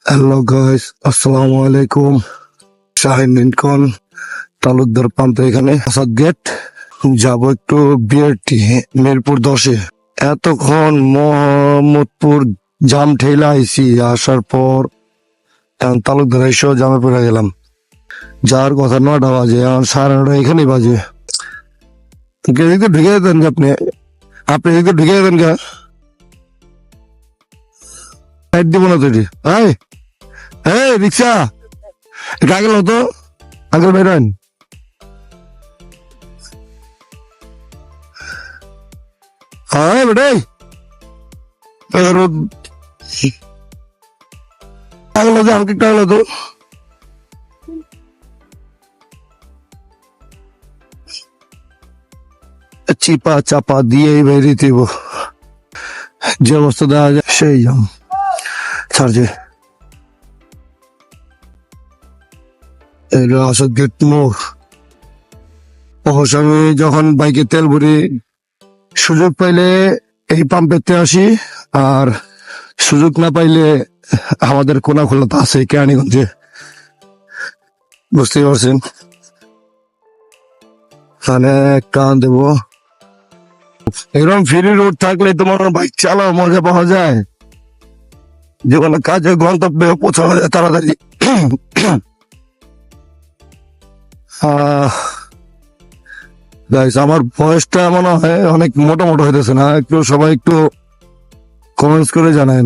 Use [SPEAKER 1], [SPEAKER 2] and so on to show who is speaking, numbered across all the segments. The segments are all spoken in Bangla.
[SPEAKER 1] হ্যালো গাইস, আসসালামু আলাইকুম। শাহিন লিঙ্কন তালুকদার পাম্পে এখানে আসাদ গেট যাব একটু বিআরটি মিরপুর 10-এ। এতক্ষণ মোহাম্মদপুর জাম ঠেলা আইছি, আসার পর এখন তালুকদার এসেও জামে পড়ে গেলাম। যার কথা 9টা বাজে, এখন 9:30 এখানেই বাজে। এদিকে ঢুকে যেতেন আপনি আপনি এদিকে ঢুকে যেতেন গা, সাইড দিব না তৈরি। এই রিক্সা এটা আগে তো আগে বেরোন। হ্যাঁ বেটাই রোদ আগলো তো আমাকে একটা আগলো তো চিপা চাপা দিয়ে বেরিয়ে দিব, যে অবস্থা দেওয়া যায় সেই যাম ছাড়ছে। এলো আসাদ গেট মোড়। অবশ্য আমি যখন বাইকে তেল ভরি সুযোগ পাইলে এই পাম্পেতে আসি, আর সুযোগ না পাইলে আমাদের কোনা খোলা তো আছে কেরানীগঞ্জে, বুঝতেই পারছেন। তাহলে কান দেবো, এরকম ফ্রি রোড থাকলে তোমার বাইক চালাও মজা পাওয়া যায়, যে কোনো কাজে গন্তব্যে পৌঁছানো যায় তাড়াতাড়ি। গাইস, আমার ভয়েসটা মনে হয় অনেক মোটা মোটা হইতেছে না? একটু সবাই একটু কমেন্টস করে জানায়।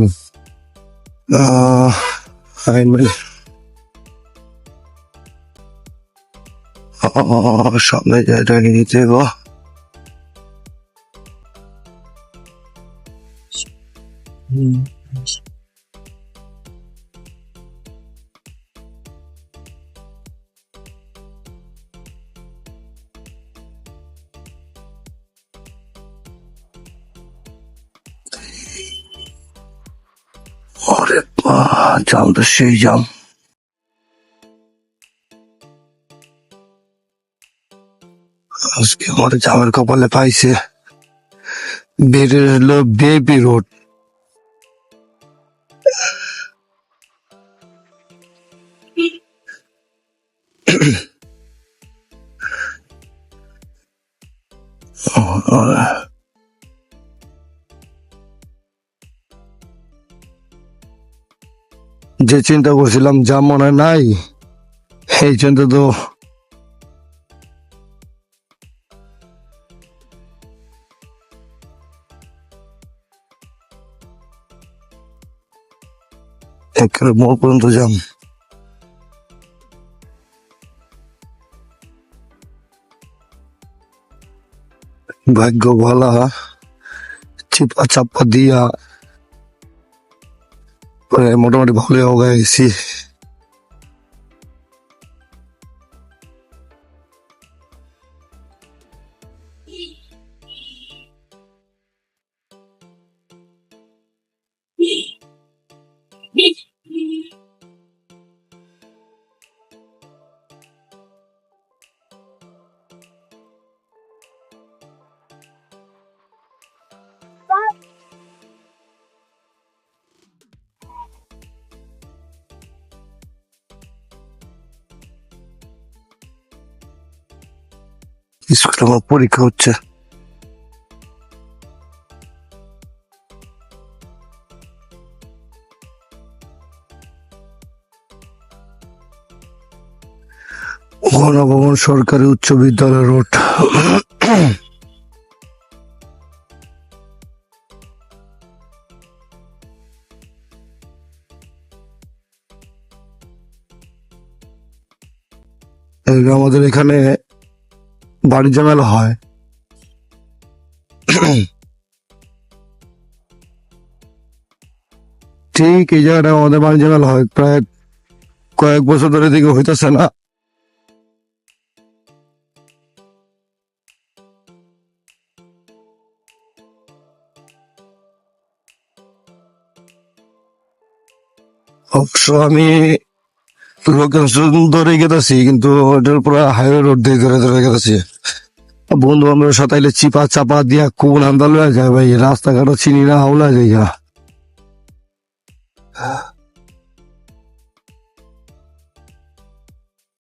[SPEAKER 1] সামনে জায়গাটা নিতে গো। ওরে জাম তো সেই জাম। আজকে আমার জামের কপালে পাইছে, বেরিয়ে এলো বেবি রোড। যে চিন্তা করছিলাম জাম মনে হয় নাই, এই চিন্তা তো একেবারে মোড় পর্যন্ত জাম। ভাগ্য ভালা, চিপা চাপা দিয়া মোটামুটি ভালো হয়ে গেছি। স্কুলে আমার পরীক্ষা হচ্ছে। গণভবন সরকারি উচ্চ বিদ্যালয় রোড। আমাদের এখানে বাণিজ্য মেলা হয়, ঠিক এই জায়গাটা আমাদের বাণিজ্য মেলা হয়। প্রায় কয়েক বছর ধরে দিকে হইতেছে না। অবশ্য আমি লোকেশন ধরে গেছি, কিন্তু ওটার পুরো হাইওয়ে রোড দিয়ে ধরে ধরে গেছি। বন্ধু আমরা সতাইলে চিপা চাপা দিয়া কোন আন্দাল যায় ভাই, রাস্তাঘাটও চিনি না, হাওলা জায়গা।